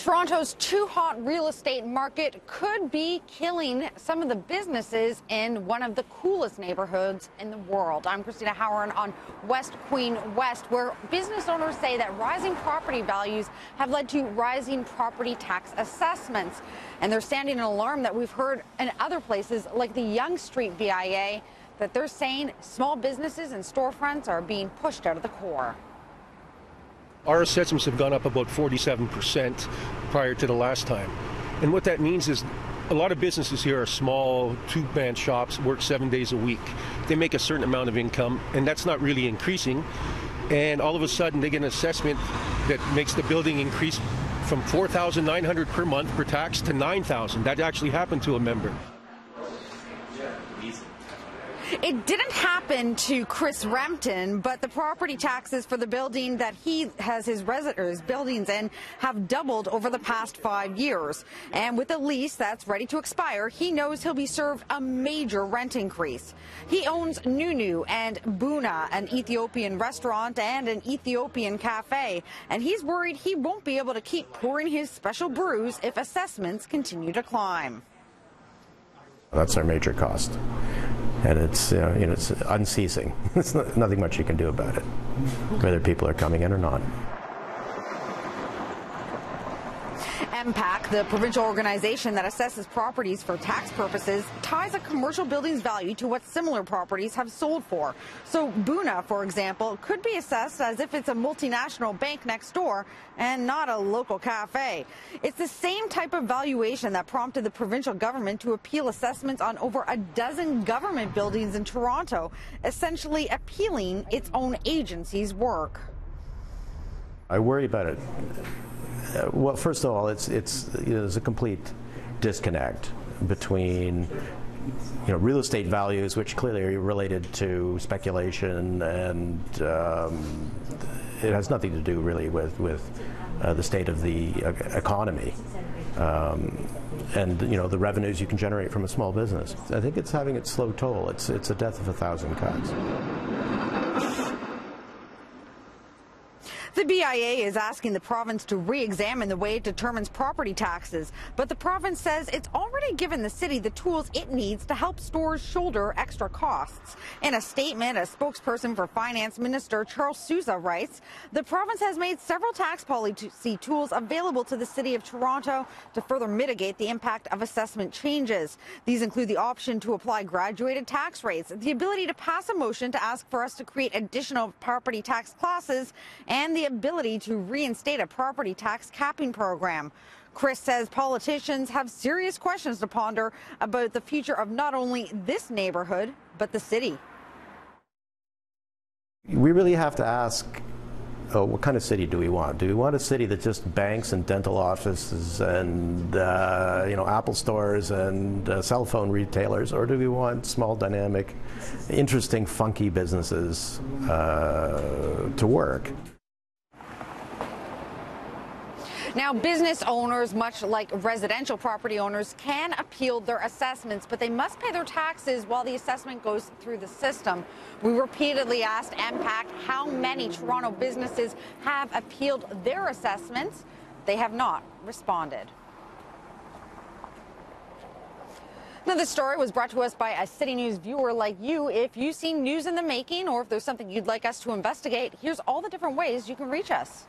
Toronto's too hot real estate market could be killing some of the businesses in one of the coolest neighborhoods in the world. I'm Cristina Howorun on West Queen West, where business owners say that rising property values have led to rising property tax assessments. And they're sounding an alarm that we've heard in other places like the Yonge Street VIA, that they're saying small businesses and storefronts are being pushed out of the core. Our assessments have gone up about 47% prior to the last time. And what that means is a lot of businesses here are small, two-man shops, work 7 days a week. They make a certain amount of income, and that's not really increasing. And all of a sudden, they get an assessment that makes the building increase from $4,900 per month per tax to $9,000. That actually happened to a member. It didn't happen to Chris Rempton, but the property taxes for the building that he has his buildings in have doubled over the past 5 years. And with a lease that's ready to expire, he knows he'll be served a major rent increase. He owns Nunu and Buna, an Ethiopian restaurant and an Ethiopian cafe, and he's worried he won't be able to keep pouring his special brews if assessments continue to climb. That's our major cost. And it's it's unceasing. There's nothing much you can do about it, whether people are coming in or not. MPAC, the provincial organization that assesses properties for tax purposes, ties a commercial building's value to what similar properties have sold for. So Buna, for example, could be assessed as if it's a multinational bank next door and not a local cafe. It's the same type of valuation that prompted the provincial government to appeal assessments on over a dozen government buildings in Toronto, essentially appealing its own agency's work. I worry about it. Well, first of all, there's a complete disconnect between real estate values, which clearly are related to speculation, and it has nothing to do really with the state of the economy and the revenues you can generate from a small business. I think it's having its slow toll. It's a death of 1,000 cuts. The BIA is asking the province to re-examine the way it determines property taxes, but the province says it's already given the city the tools it needs to help stores shoulder extra costs. In a statement, a spokesperson for Finance Minister Charles Sousa writes, the province has made several tax policy tools available to the City of Toronto to further mitigate the impact of assessment changes. These include the option to apply graduated tax rates, the ability to pass a motion to ask for us to create additional property tax classes, and the ability to reinstate a property tax capping program. Chris says politicians have serious questions to ponder about the future of not only this neighborhood, but the city. We really have to ask, what kind of city do we want? Do we want a city that just banks and dental offices and Apple stores and cell phone retailers, or do we want small, dynamic, interesting, funky businesses to work? Now, business owners, much like residential property owners, can appeal their assessments, but they must pay their taxes while the assessment goes through the system. We repeatedly asked MPAC how many Toronto businesses have appealed their assessments. They have not responded. Now, this story was brought to us by a CityNews viewer like you. If you've seen news in the making, or if there's something you'd like us to investigate, here's all the different ways you can reach us.